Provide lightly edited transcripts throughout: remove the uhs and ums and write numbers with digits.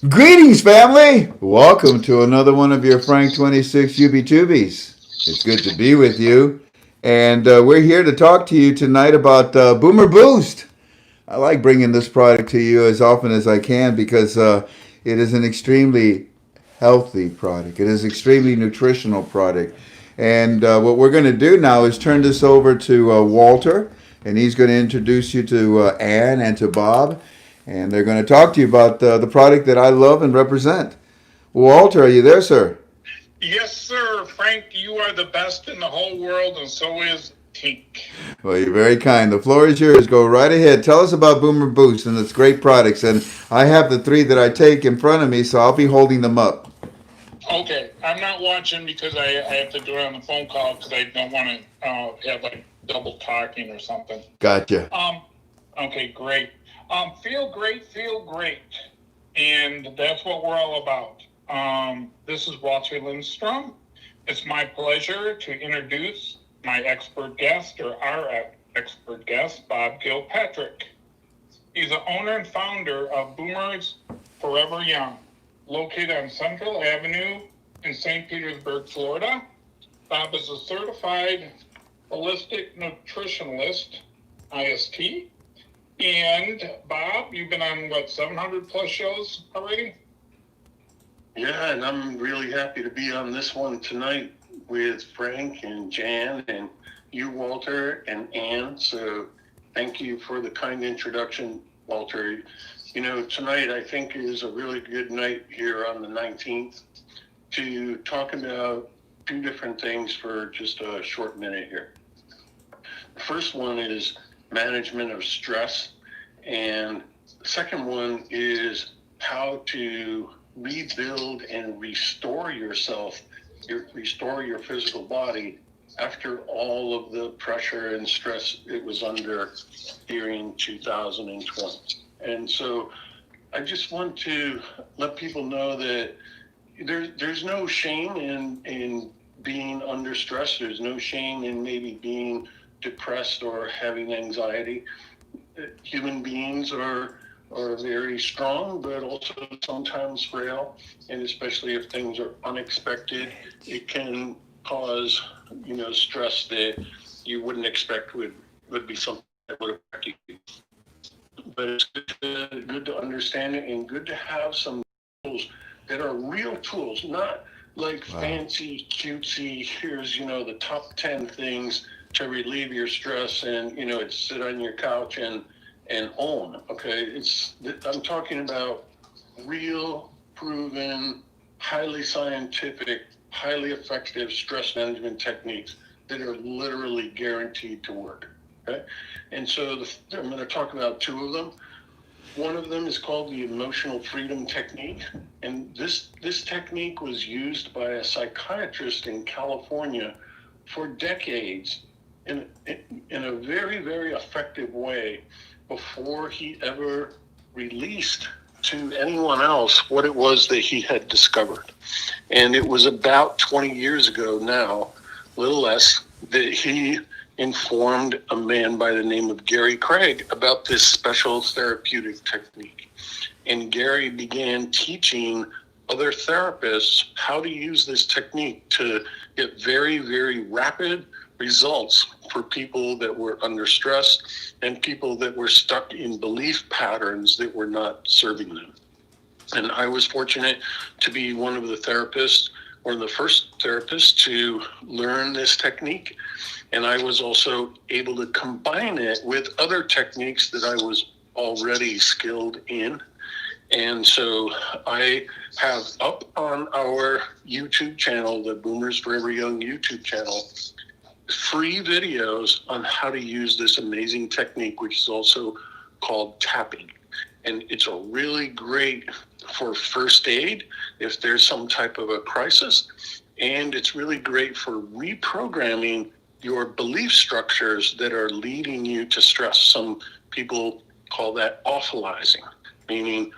Greetings, family! Welcome to another one of your Frank 26 UB2Bs. It's good to be with you. And we're here to talk to you tonight about Boomer Boost. I like bringing this product to you as often as I can because it is an extremely healthy product. It is an extremely nutritional product. And what we're going to do now is turn this over to Walter, and he's going to introduce you to Ann and to Bob, and they're going to talk to you about the product that I love and represent. Walter, are you there, sir? Yes, sir. Frank, you are the best in the whole world, and so is Tink. Well, you're very kind. The floor is yours. Go right ahead. Tell us about Boomer Boost and its great products. And I have the three that I take in front of me, so I'll be holding them up. Okay, I'm not watching because I have to do it on the phone call because I don't want to have like double talking or something. Gotcha. Okay, great. Feel great. And that's what we're all about. This is Walter Lindstrom. It's my pleasure to introduce my expert guest, or our expert guest, Bob Gilpatrick. He's the owner and founder of Boomers Forever Young, located on Central Avenue in St. Petersburg, Florida. Bob is a certified holistic nutritionalist, IST. And Bob, you've been on what, 700 plus shows already? Yeah, and I'm really happy to be on this one tonight with Frank and Jan and you, Walter, and Ann. So thank you for the kind introduction, Walter. You know, tonight I think is a really good night here on the 19th to talk about two different things for just a short minute here. The first one is management of stress, and the second one is how to rebuild and restore yourself, restore your physical body after all of the pressure and stress it was under during 2020. And so I just want to let people know that there's no shame in being under stress. There's no shame in maybe being depressed or having anxiety. Human beings are very strong, but also sometimes frail, and especially if things are unexpected, it can cause stress that you wouldn't expect would be something that would affect you. But it's good to understand it and good to have some tools that are real tools, not like fancy, cutesy, here's, the top 10 things to relieve your stress and, it's sit on your couch and own, okay? I'm talking about real, proven, highly scientific, highly effective stress management techniques that are literally guaranteed to work, okay? And so I'm going to talk about two of them. One of them is called the emotional freedom technique. And this technique was used by a psychiatrist in California for decades in a very, very effective way before he ever released to anyone else what it was that he had discovered. And it was about 20 years ago now, a little less, that he informed a man by the name of Gary Craig about this special therapeutic technique. And Gary began teaching other therapists how to use this technique to get very, very rapid results for people that were under stress and people that were stuck in belief patterns that were not serving them. And I was fortunate to be one of the therapists, or the first therapist to learn this technique. And I was also able to combine it with other techniques that I was already skilled in. And so I have up on our YouTube channel, the Boomers Forever Young YouTube channel, free videos on how to use this amazing technique, which is also called tapping. And it's a really great for first aid if there's some type of a crisis. And it's really great for reprogramming your belief structures that are leading you to stress. Some people call that awfulizing, meaning,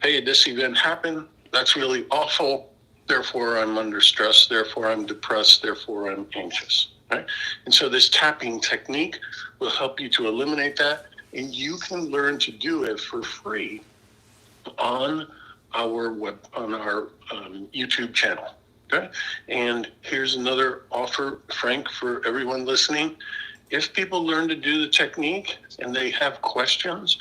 hey, this event happened, that's really awful, therefore I'm under stress, therefore I'm depressed, therefore I'm anxious, right? And so this tapping technique will help you to eliminate that, and you can learn to do it for free on our YouTube channel. Okay. And here's another offer, Frank, for everyone listening. If people learn to do the technique and they have questions,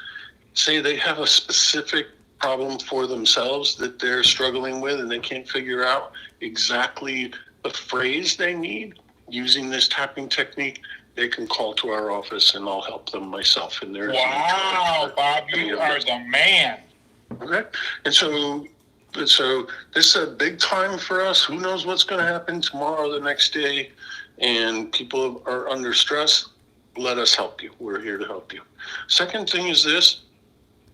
say they have a specific problem for themselves that they're struggling with and they can't figure out exactly the phrase they need using this tapping technique, they can call to our office and I'll help them myself. And there's wow, Bob, you are the man. Okay. And so this is a big time for us. Who knows what's going to happen tomorrow, the next day, and people are under stress. Let us help you. We're here to help you. Second thing is this.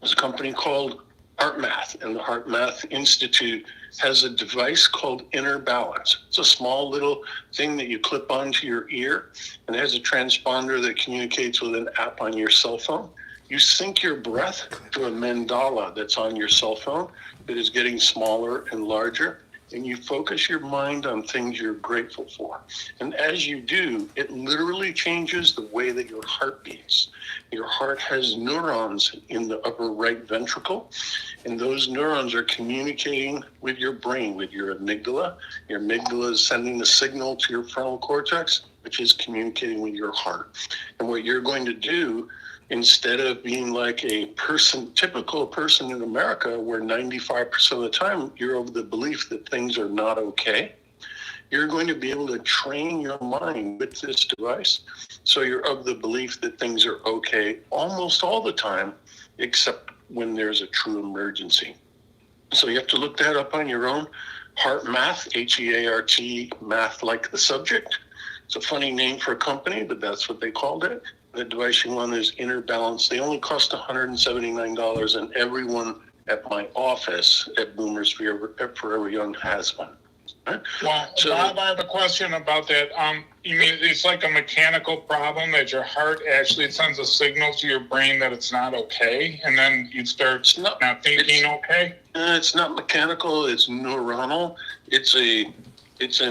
There's a company called Heart Math, and the Heart Math Institute has a device called Inner Balance. It's a small little thing that you clip onto your ear, and it has a transponder that communicates with an app on your cell phone. You sync your breath to a mandala that's on your cell phone that is getting smaller and larger, and you focus your mind on things you're grateful for. And as you do, it literally changes the way that your heart beats. Your heart has neurons in the upper right ventricle, and those neurons are communicating with your brain, with your amygdala. Your amygdala is sending the signal to your frontal cortex, which is communicating with your heart. And what you're going to do, instead of being like a typical person in America, where 95% of the time you're of the belief that things are not okay, you're going to be able to train your mind with this device. So you're of the belief that things are okay almost all the time, except when there's a true emergency. So you have to look that up on your own. Heart Math, Heart, math like the subject. It's a funny name for a company, but that's what they called it. The device you want is Inner Balance. They only cost $179, and everyone at my office at Boomers Forever Young has one. Right? Well, so, Bob, I have a question about that. You mean it's like a mechanical problem that your heart actually sends a signal to your brain that it's not okay, and then you start not thinking okay? It's not mechanical. It's neuronal. It's an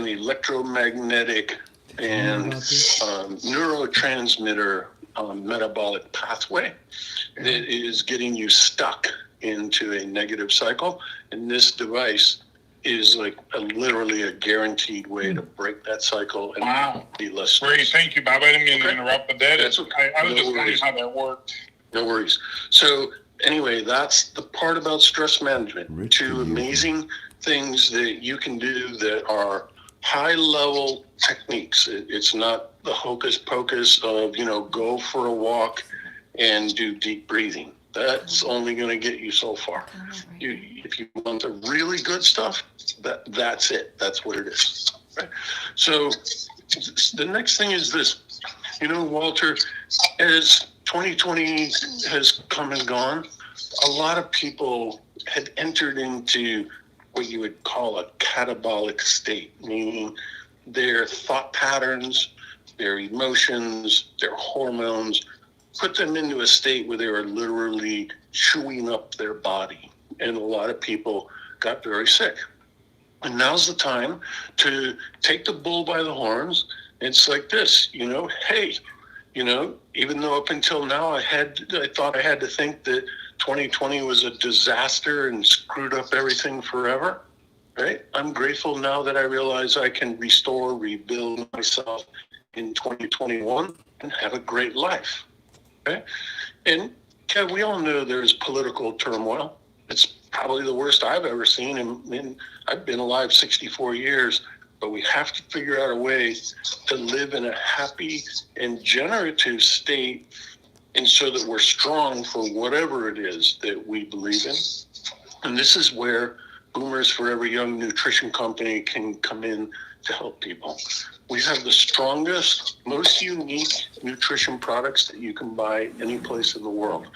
electromagnetic and neurotransmitter metabolic pathway that is getting you stuck into a negative cycle. And this device is like literally a guaranteed way to break that cycle and be less stressed. Great, thank you, Bob. I didn't mean to interrupt, but I was just wondering how that worked. No worries. So anyway, that's the part about stress management. Two amazing things that you can do that are high-level techniques. It's not the hocus pocus of, go for a walk and do deep breathing. That's only going to get you so far. If you want the really good stuff, that's it. That's what it is. Right? So the next thing is this. Walter, as 2020 has come and gone, a lot of people had entered into what you would call a catabolic state, meaning their thought patterns, their emotions, their hormones, put them into a state where they were literally chewing up their body. And a lot of people got very sick. And now's the time to take the bull by the horns. It's like this, hey, even though up until now I thought I had to think that 2020 was a disaster and screwed up everything forever, right? I'm grateful now that I realize I can restore, rebuild myself in 2021 and have a great life, okay? And we all know there's political turmoil. It's probably the worst I've ever seen, and I've been alive 64 years, but we have to figure out a way to live in a happy and generative state, and so that we're strong for whatever it is that we believe in. And this is where Boomers Forever Young Nutrition Company can come in to help people. We have the strongest, most unique nutrition products that you can buy any place in the world.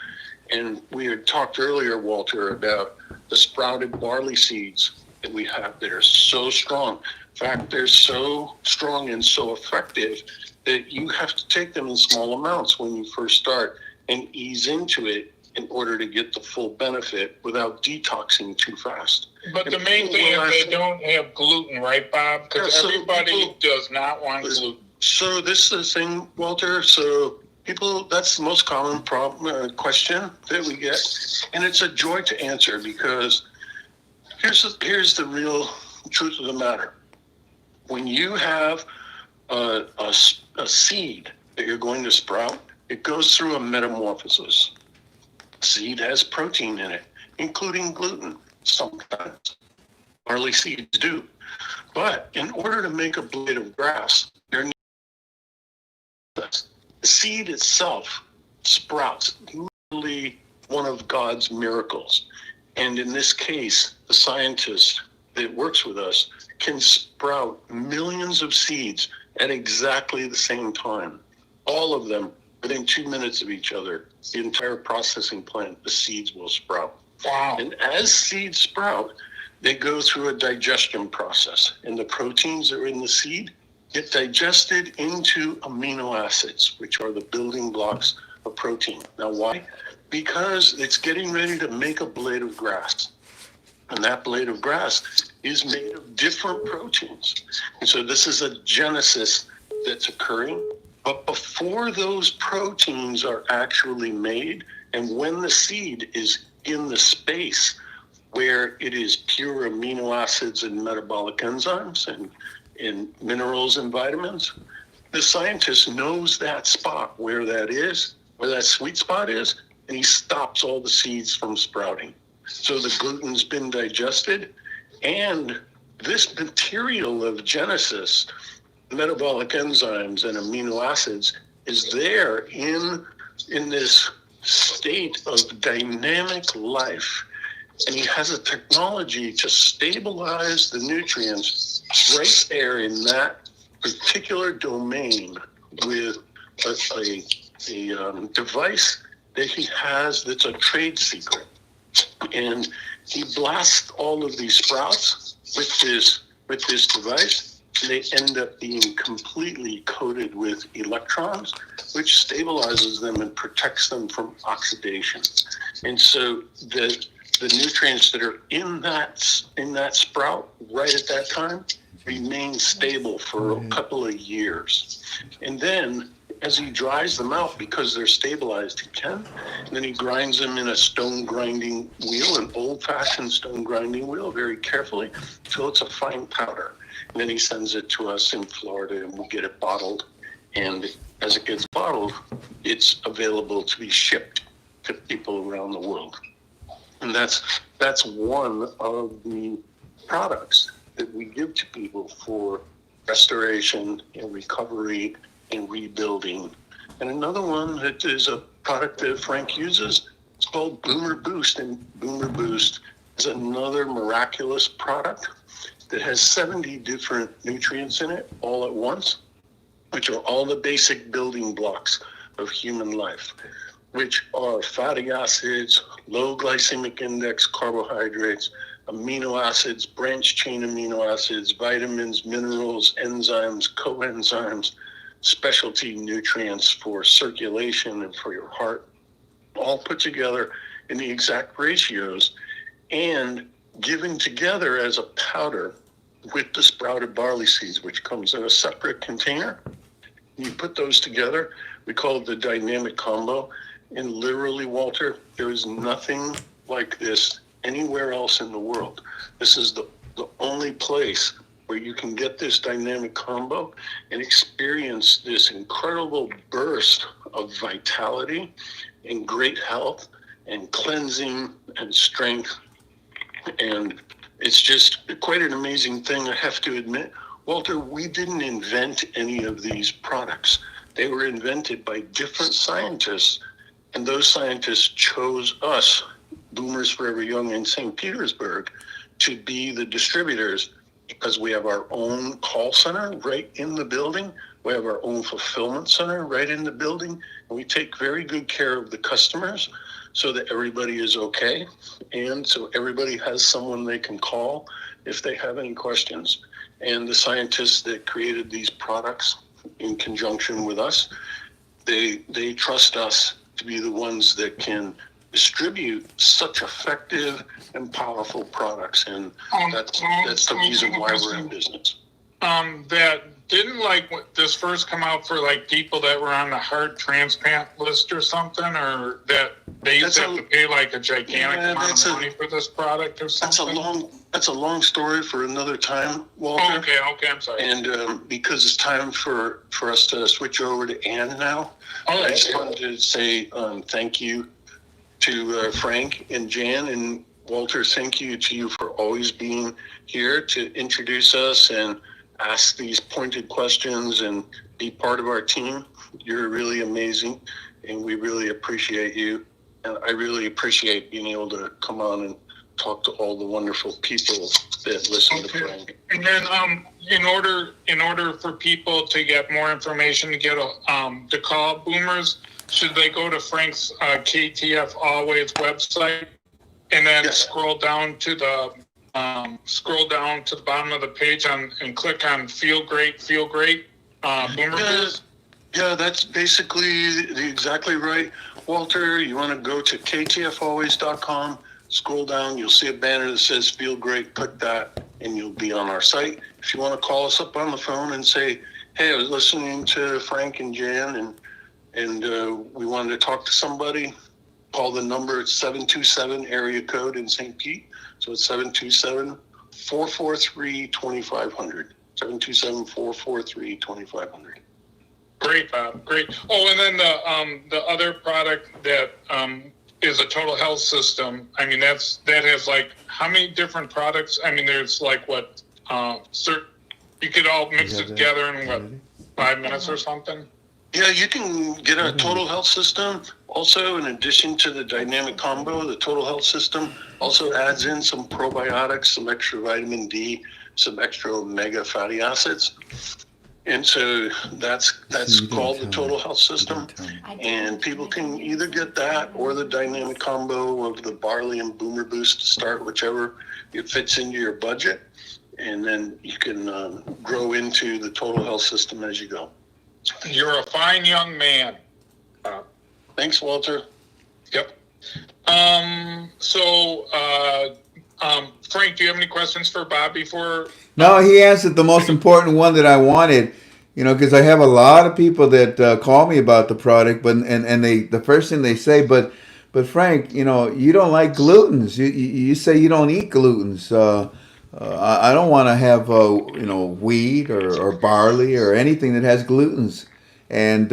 And we had talked earlier, Walter, about the sprouted barley seeds that we have that are so strong. In fact, they're so strong and so effective that you have to take them in small amounts when you first start and ease into it in order to get the full benefit without detoxing too fast. But the main thing is they don't have gluten, right, Bob? Because everybody does not want gluten. So this is the thing, Walter. So people, that's the most common question that we get. And it's a joy to answer because here's the real truth of the matter. When you have a seed that you're going to sprout, it goes through a metamorphosis. Seed has protein in it, including gluten, sometimes. Barley seeds do. But in order to make a blade of grass, there needs the seed itself sprouts, literally one of God's miracles. And in this case, the scientist that works with us can sprout millions of seeds at exactly the same time. All of them within 2 minutes of each other. The entire processing plant, the seeds will sprout. Wow. And as seeds sprout, they go through a digestion process. And the proteins that are in the seed get digested into amino acids, which are the building blocks of protein. Now, why? Because it's getting ready to make a blade of grass. And that blade of grass is made of different proteins. And so this is a genesis that's occurring. But before those proteins are actually made, and when the seed is in the space where it is pure amino acids and metabolic enzymes and minerals and vitamins, the scientist knows that spot where that is, where that sweet spot is, and he stops all the seeds from sprouting. So the gluten's been digested, and this material of Genesis, metabolic enzymes and amino acids, is there in this state of dynamic life. And he has a technology to stabilize the nutrients right there in that particular domain with a device that he has that's a trade secret. And he blasts all of these sprouts with this device. They end up being completely coated with electrons, which stabilizes them and protects them from oxidation. And so the nutrients that are in that sprout right at that time remain stable for a couple of years. And then as he dries them out, because they're stabilized, he can. And then he grinds them in a stone grinding wheel, an old-fashioned stone grinding wheel, very carefully, until it's a fine powder. And then he sends it to us in Florida, and we get it bottled. And as it gets bottled, it's available to be shipped to people around the world. And that's one of the products that we give to people for restoration and recovery and rebuilding. And another one that is a product that Frank uses, it's called Boomerboost. And Boomerboost is another miraculous product that has 70 different nutrients in it all at once, which are all the basic building blocks of human life, which are fatty acids, low glycemic index carbohydrates, amino acids, branched chain amino acids, vitamins, minerals, enzymes, coenzymes, specialty nutrients for circulation and for your heart, all put together in the exact ratios and given together as a powder with the sprouted barley seeds, which comes in a separate container. You put those together, we call it the dynamic combo. And literally, Walter, there is nothing like this anywhere else in the world. This is the only place where you can get this dynamic combo and experience this incredible burst of vitality and great health and cleansing and strength. And it's just quite an amazing thing, I have to admit. Walter, we didn't invent any of these products. They were invented by different scientists, and those scientists chose us, Boomers Forever Young in St. Petersburg, to be the distributors, because we have our own call center right in the building. We have our own fulfillment center right in the building. And we take very good care of the customers so that everybody is okay. And so everybody has someone they can call if they have any questions. And the scientists that created these products in conjunction with us, they trust us to be the ones that can distribute such effective and powerful products. And that's the reason why we're in business. That didn't like this first come out for like people that were on the heart transplant list or something, or that they used to have to pay like a gigantic amount of money for this product or something. That's a long story for another time, Walter. Oh, okay, I'm sorry. And because it's time for us to switch over to Ann now, I just wanted to say thank you to Frank and Jan, and Walter, thank you to you for always being here to introduce us and ask these pointed questions and be part of our team. You're really amazing, and we really appreciate you. And I really appreciate being able to come on and talk to all the wonderful people that listen to Frank. And then, in order for people to get more information to get to call Boomers, should they go to Frank's KTF Always website and then scroll down to the bottom of the page and click on Feel Great, Boomerboost? Yeah, that's basically exactly right, Walter. You want to go to ktfalways.com, scroll down, you'll see a banner that says Feel Great, click that, and you'll be on our site. If you want to call us up on the phone and say, hey, I was listening to Frank and Jan, and we wanted to talk to somebody, call the number. It's 727 area code in St. Pete. So it's 727-443-2500. 727-443-2500. Great, Bob. Great. Oh, and then the other product that is a total health system. I mean, that has like how many different products? I mean, there's like what you could all mix it together in what 5 minutes or something. Yeah, you can get a total health system. Also, in addition to the dynamic combo, the total health system also adds in some probiotics, some extra vitamin D, some extra omega fatty acids. And so that's called the total health system. And people can either get that or the dynamic combo of the barley and Boomerboost to start, whichever it fits into your budget. And then you can grow into the total health system as you go. You're a fine young man. Thanks, Walter. Yep. Frank, do you have any questions for Bob before? No, he answered the most important one that I wanted. Because I have a lot of people that call me about the product, but the first thing they say, but Frank, you don't like glutens. You say you don't eat glutens. I don't want to have wheat or barley or anything that has glutens. And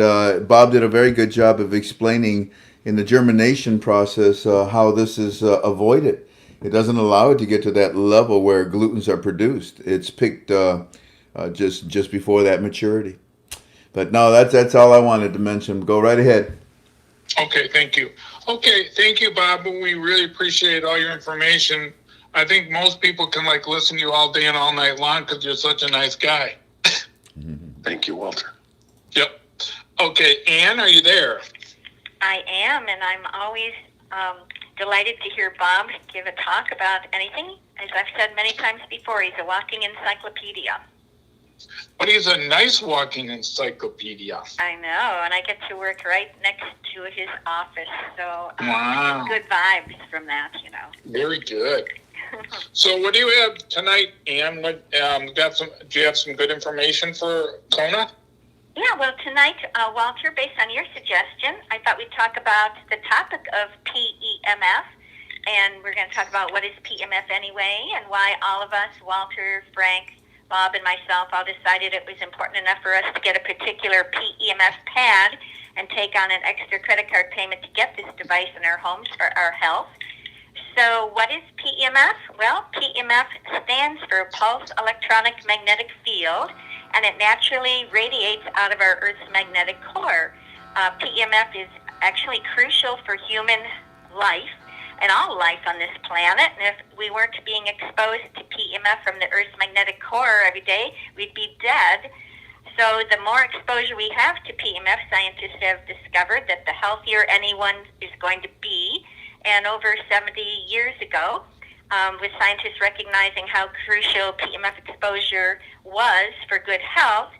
Bob did a very good job of explaining in the germination process how this is avoided. It doesn't allow it to get to that level where glutens are produced. It's picked just before that maturity. But no, that's all I wanted to mention. Go right ahead. Okay, thank you. Okay, thank you, Bob. We really appreciate all your information. I think most people can listen to you all day and all night long because you're such a nice guy. Thank you, Walter. Yep. Okay, Ann, are you there? I am, and I'm always delighted to hear Bob give a talk about anything. As I've said many times before, he's a walking encyclopedia. But he's a nice walking encyclopedia. I know, and I get to work right next to his office, so wow. Good vibes from that, Very good. So what do you have tonight, Ann? Do you have some good information for Kona? Yeah, well, tonight, Walter, based on your suggestion, I thought we'd talk about the topic of PEMF, and we're going to talk about what is PEMF anyway, and why all of us, Walter, Frank, Bob, and myself, all decided it was important enough for us to get a particular PEMF pad and take on an extra credit card payment to get this device in our homes for our health. So what is PEMF? Well, PEMF stands for Pulse Electronic Magnetic Field, and it naturally radiates out of our Earth's magnetic core. PEMF is actually crucial for human life and all life on this planet, and if we weren't being exposed to PEMF from the Earth's magnetic core every day, we'd be dead. So the more exposure we have to PEMF, scientists have discovered that the healthier anyone is going to be. And over 70 years ago, with scientists recognizing how crucial PEMF exposure was for good health,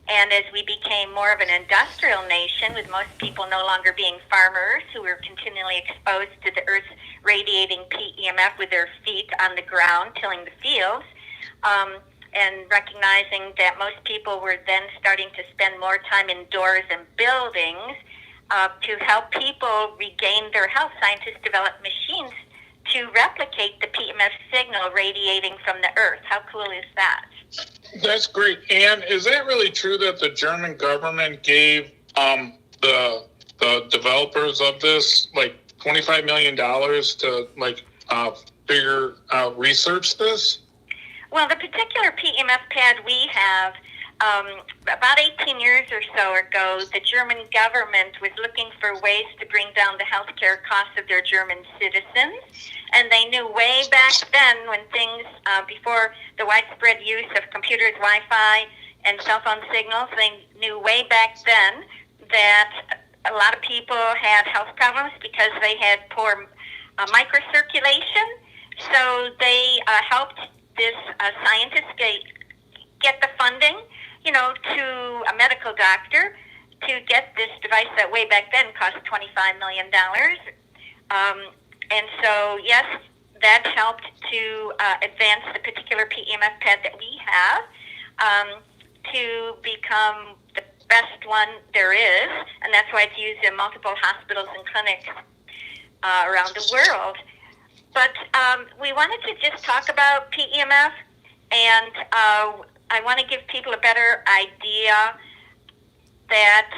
and as we became more of an industrial nation, with most people no longer being farmers who were continually exposed to the Earth's radiating PEMF with their feet on the ground, tilling the fields, and recognizing that most people were then starting to spend more time indoors in buildings to help people regain their health. Scientists developed machines to replicate the PEMF signal radiating from the earth. How cool is that? That's great. And is that really true that the German government gave the developers of this like $25 million to figure out, research this? Well, the particular PEMF pad we have, about 18 years or so ago, the German government was looking for ways to bring down the healthcare costs of their German citizens. And they knew way back then, when things, before the widespread use of computers, Wi-Fi, and cell phone signals, they knew way back then that a lot of people had health problems because they had poor microcirculation. So they helped this scientist get the funding, to a medical doctor to get this device that way back then cost $25 million. And so, yes, that helped to advance the particular PEMF pad that we have to become the best one there is, and that's why it's used in multiple hospitals and clinics around the world. But we wanted to just talk about PEMF, and I want to give people a better idea that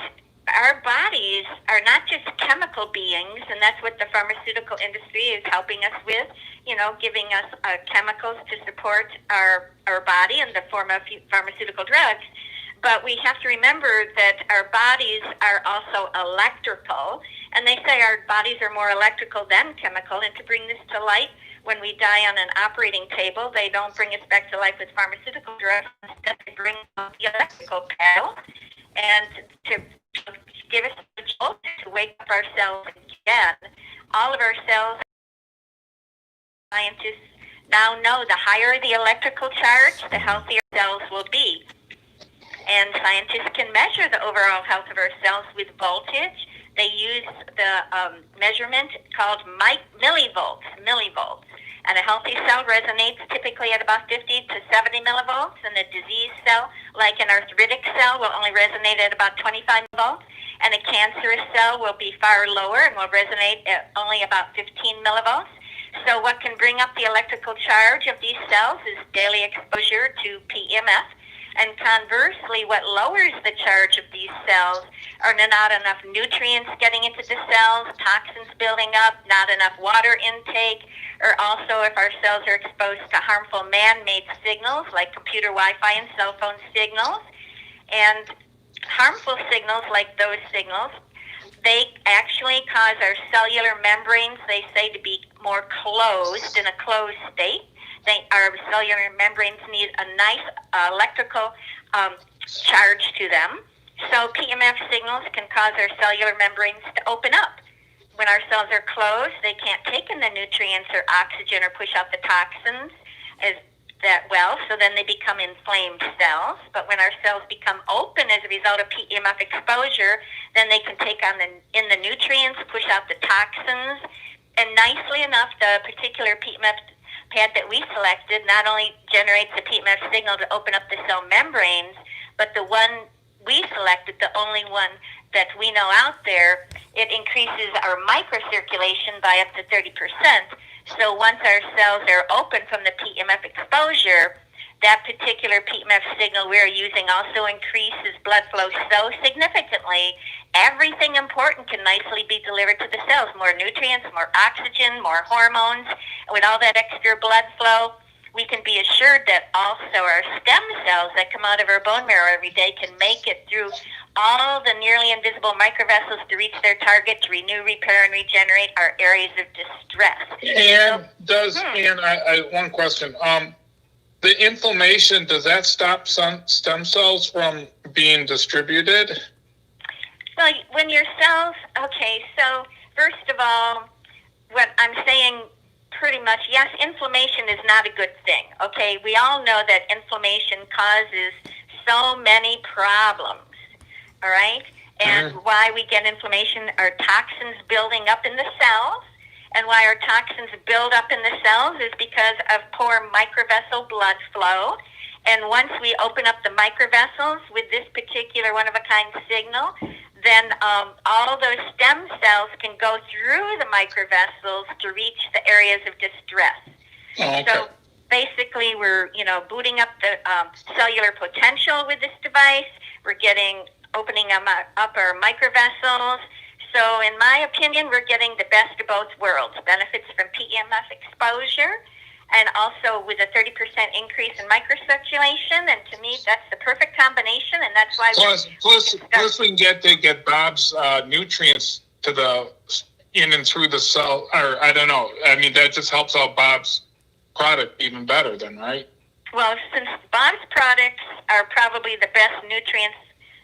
our bodies are not just chemical beings, and that's what the pharmaceutical industry is helping us with, giving us chemicals to support our body in the form of pharmaceutical drugs. But we have to remember that our bodies are also electrical, and they say our bodies are more electrical than chemical. And to bring this to light, when we die on an operating table, they don't bring us back to life with pharmaceutical drugs. Instead, they bring up the electrical paddle and to give us a jolt to wake up our cells again. All of our cells, scientists now know the higher the electrical charge, the healthier cells will be. And scientists can measure the overall health of our cells with voltage. They use the measurement called millivolts. And a healthy cell resonates typically at about 50 to 70 millivolts, and a disease cell, like an arthritic cell, will only resonate at about 25 millivolts, and a cancerous cell will be far lower and will resonate at only about 15 millivolts. So what can bring up the electrical charge of these cells is daily exposure to PEMF. And conversely, what lowers the charge of these cells are not enough nutrients getting into the cells, toxins building up, not enough water intake, or also if our cells are exposed to harmful man-made signals like computer Wi-Fi and cell phone signals. And harmful signals like those signals, they actually cause our cellular membranes, they say, to be more closed, in a closed state. Our cellular membranes need a nice electrical charge to them. So PEMF signals can cause our cellular membranes to open up. When our cells are closed, they can't take in the nutrients or oxygen or push out the toxins that well, so then they become inflamed cells. But when our cells become open as a result of PEMF exposure, then they can take on in the nutrients, push out the toxins, and nicely enough, the particular PEMF pad that we selected not only generates the PEMF signal to open up the cell membranes, but the one we selected, the only one that we know out there, it increases our microcirculation by up to 30%. So once our cells are open from the PEMF exposure, that particular PEMF signal we're using also increases blood flow so significantly, everything important can nicely be delivered to the cells. More nutrients, more oxygen, more hormones. And with all that extra blood flow, we can be assured that also our stem cells that come out of our bone marrow every day can make it through all the nearly invisible microvessels to reach their target, to renew, repair, and regenerate our areas of distress. And one question. The inflammation, does that stop some stem cells from being distributed? Well, when your cells, okay, so first of all, what I'm saying pretty much, yes, inflammation is not a good thing, okay? We all know that inflammation causes so many problems, all right? And why we get inflammation are toxins building up in the cells. And why our toxins build up in the cells is because of poor microvessel blood flow. And once we open up the microvessels with this particular one-of-a-kind signal, then all those stem cells can go through the microvessels to reach the areas of distress. Okay. So basically, we're booting up the cellular potential with this device. We're opening up our microvessels. So in my opinion, we're getting the best of both worlds: benefits from PEMF exposure, and also with a 30% increase in microcirculation. And to me, that's the perfect combination, and that's why Plus we can get Bob's nutrients to the in and through the cell, or I don't know. I mean, that just helps out Bob's product even better then, right? Well, since Bob's products are probably the best nutrients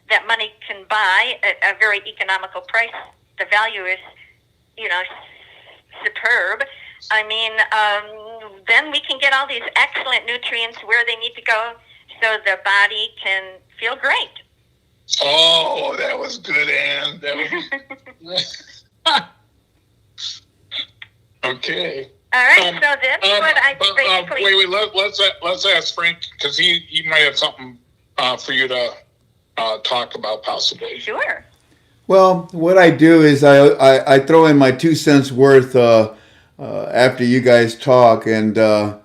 that money can buy at a very economical price, the value is, superb. I mean, then we can get all these excellent nutrients where they need to go so the body can feel great. Oh, that was good, Ann. That was okay. All right, so that's what I basically... Wait, let's ask Frank, because he might have something for you to talk about possibly. Sure. Well, what I do is I throw in my 2 cents worth after you guys talk, and I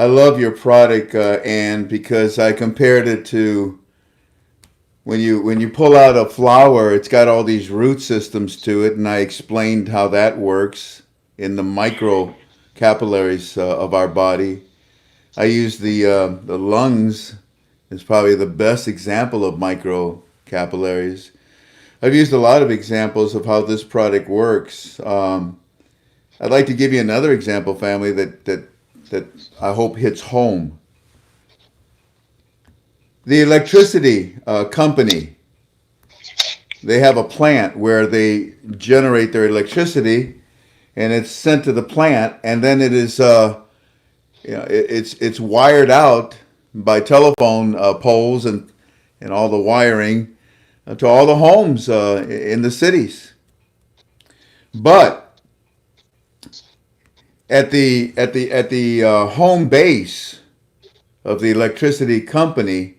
love your product, Ann, because I compared it to when you pull out a flower, it's got all these root systems to it, and I explained how that works in the micro capillaries of our body. I use the lungs is probably the best example of micro capillaries. I've used a lot of examples of how this product works. I'd like to give you another example, family, that I hope hits home. The electricity company, they have a plant where they generate their electricity, and it's sent to the plant, and then it is it's wired out by telephone poles and all the wiring to all the homes in the cities. But at the home base of the electricity company,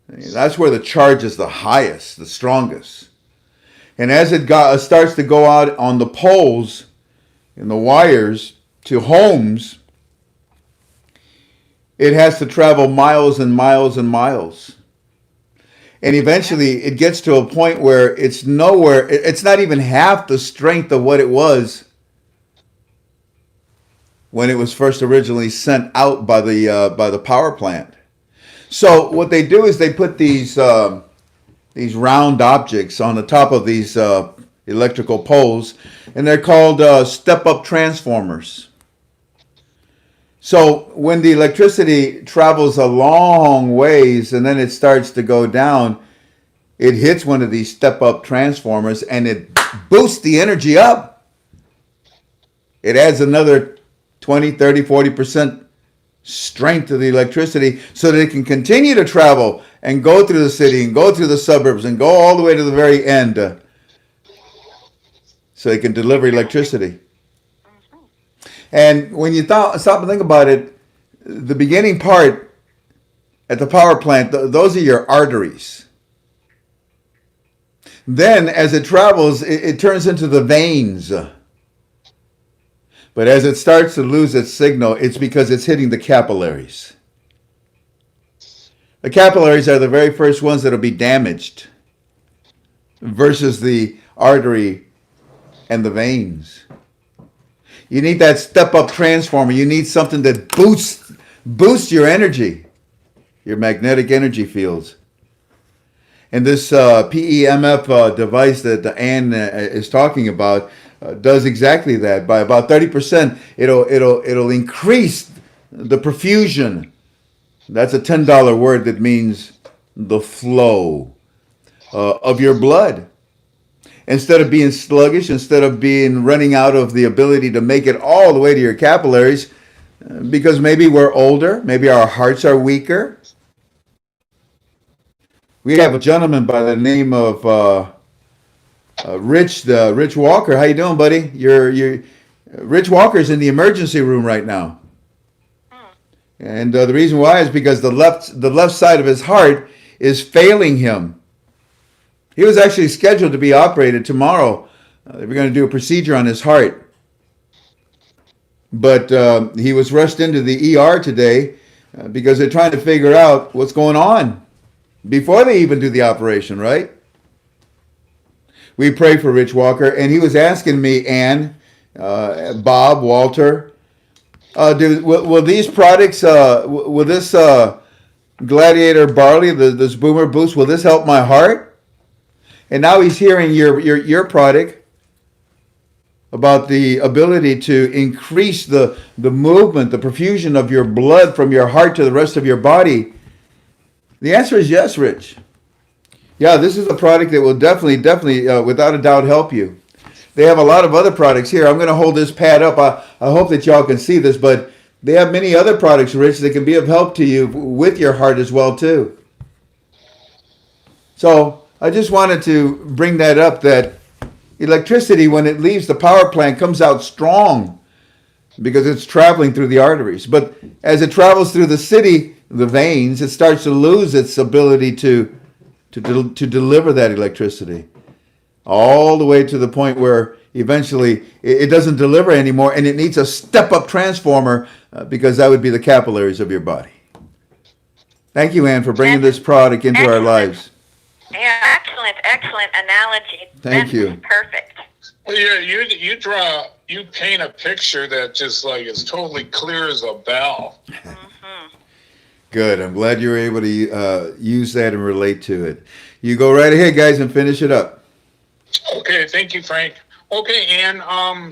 that's where the charge is the highest, the strongest. And as it starts to go out on the poles and the wires to homes, it has to travel miles and miles and miles. And eventually it gets to a point where it's not even half the strength of what it was when it was first originally sent out by the power plant. So what they do is they put these round objects on the top of these electrical poles, and they're called step-up transformers. So when the electricity travels a long ways and then it starts to go down, it hits one of these step-up transformers and it boosts the energy up. It adds another 20, 30, 40% strength to the electricity so that it can continue to travel and go through the city and go through the suburbs and go all the way to the very end so it can deliver electricity. And when you stop and think about it, the beginning part at the power plant, those are your arteries. Then as it travels, it turns into the veins. But as it starts to lose its signal, it's because it's hitting the capillaries. The capillaries are the very first ones that will be damaged versus the artery and the veins. You need that step-up transformer. You need something that boosts your energy, your magnetic energy fields. And this PEMF device that Ann is talking about does exactly that. By about 30%, it'll increase the perfusion. That's a $10 word that means the flow of your blood. Instead of being sluggish, instead of being running out of the ability to make it all the way to your capillaries, because maybe we're older, maybe our hearts are weaker. We have a gentleman by the name of Rich Walker. How you doing, buddy? Rich Walker's in the emergency room right now. And the reason why is because the left side of his heart is failing him. He was actually scheduled to be operated tomorrow. They were going to do a procedure on his heart. But he was rushed into the ER today because they're trying to figure out what's going on before they even do the operation, right? We pray for Rich Walker, and he was asking me, Ann, Bob, Walter, will these products, will this Gladiator Barley, this Boomerboost, will this help my heart? And now he's hearing your product about the ability to increase the movement, the perfusion of your blood from your heart to the rest of your body. The answer is yes, Rich. Yeah, this is a product that will definitely, without a doubt, help you. They have a lot of other products here. I'm going to hold this pad up. I hope that y'all can see this, but they have many other products, Rich, that can be of help to you with your heart as well, too. So I just wanted to bring that up, that electricity, when it leaves the power plant, comes out strong because it's traveling through the arteries. But as it travels through the city, the veins, it starts to lose its ability to deliver that electricity all the way to the point where eventually it doesn't deliver anymore, and it needs a step-up transformer because that would be the capillaries of your body. Thank you, Ann, for bringing this product into our lives. Yeah, excellent analogy. Thank you. Perfect. Well, yeah, you paint a picture that just like is totally clear as a bell. Good. I'm glad you were able to use that and relate to it. You go right ahead, guys, and finish it up. Okay, thank you, Frank. Okay, Ann,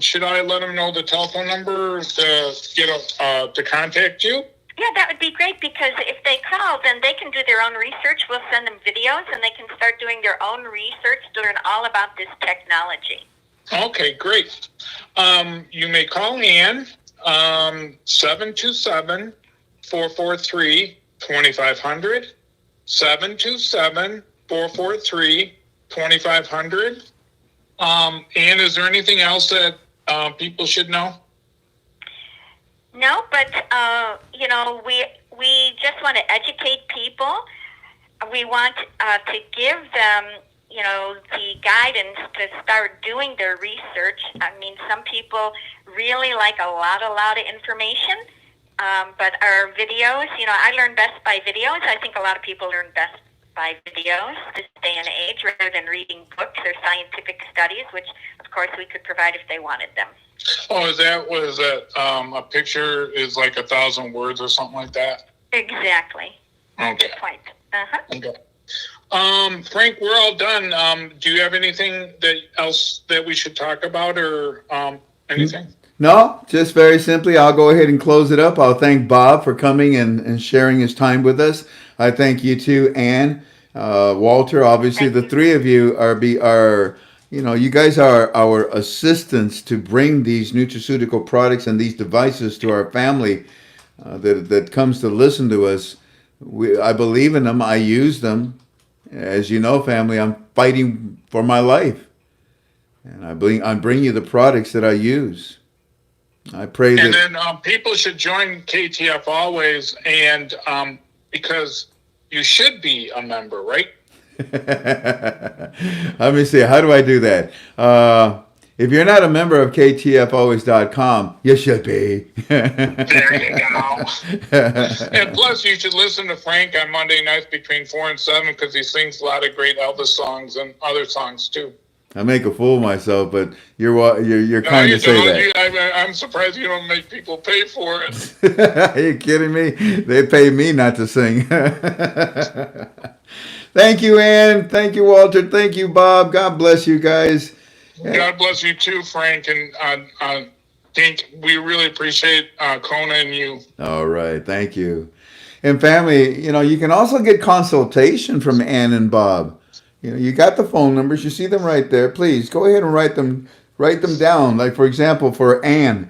should I let them know the telephone number to get to contact you? Yeah, that would be great, because if they call, then they can do their own research. We'll send them videos, and they can start doing their own research to learn all about this technology. Okay, great. You may call Ann, 727-443-2500, 727-443-2500. Ann, is there anything else that people should know? No, but we just want to educate people. We want to give them, the guidance to start doing their research. I mean, some people really like a lot of information, but our videos, I learn best by videos. I think a lot of people learn best by videos this day and age, rather than reading books or scientific studies, which, of course, we could provide if they wanted them. Oh, was that a picture is like 1,000 words or something like that? Exactly. Okay. Good point. Okay. Frank, we're all done. Do you have anything else that we should talk about, or anything? No, just very simply, I'll go ahead and close it up. I'll thank Bob for coming and sharing his time with us. I thank you too, Ann, Walter. Obviously, the three of you are you guys are our assistants to bring these nutraceutical products and these devices to our family that comes to listen to us. I believe in them. I use them. As you know, family, I'm fighting for my life, and I bring you the products that I use. I pray that. And then people should join KTF always, and because you should be a member, right? Let me see. How do I do that? If you're not a member of KTFalways.com, you should be. There you go. And plus, you should listen to Frank on Monday nights between 4 and 7, because he sings a lot of great Elvis songs and other songs too. I make a fool of myself, but you're kind to say that. I'm surprised you don't make people pay for it. Are you kidding me? They pay me not to sing. Thank you, Ann. Thank you, Walter. Thank you, Bob. God bless you guys. God bless you too, Frank. And I think we really appreciate Kona and you. All right. Thank you. And family, you can also get consultation from Ann and Bob. You got the phone numbers. You see them right there. Please go ahead and write them down. Like, for example, for Ann,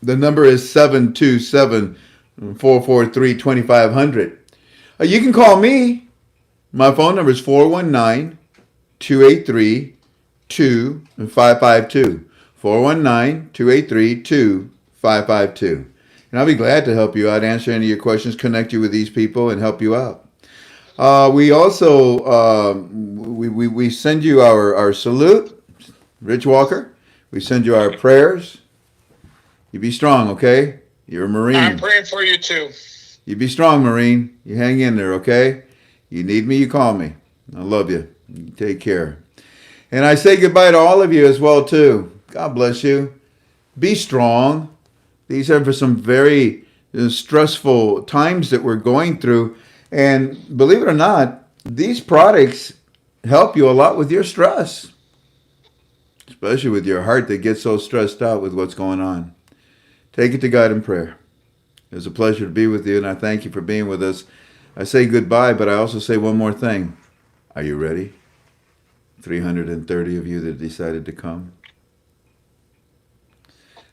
the number is 727-443-2500. You can call me. My phone number is 419-283-2552. 419-283-2552. And I'll be glad to help you out, answer any of your questions, connect you with these people, and help you out. We also we send you our salute, Rich Walker. We send you our prayers. You be strong, okay? You're a I'm Marine. praying for you too. You be strong, Marine. You hang in there, okay? You need me, you call me. I love you. You take care. And I say goodbye to all of you as well, too. God bless you. Be strong. These are for some very stressful times that we're going through. And believe it or not, these products help you a lot with your stress, especially with your heart that gets so stressed out with what's going on. Take it to God in prayer. It was a pleasure to be with you, and I thank you for being with us. I say goodbye, but I also say one more thing. Are you ready? 330 of you that decided to come.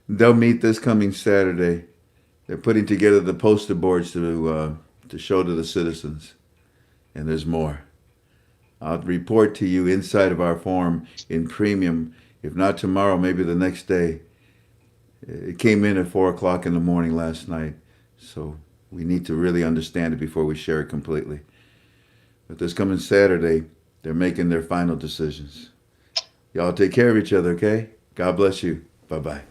They'll meet this coming Saturday. They're putting together the poster boards to show to the citizens. And there's more. I'll report to you inside of our forum in premium. If not tomorrow, maybe the next day. It came in at 4 o'clock in the morning last night. So we need to really understand it before we share it completely. But this coming Saturday, they're making their final decisions. Y'all take care of each other, okay? God bless you. Bye-bye.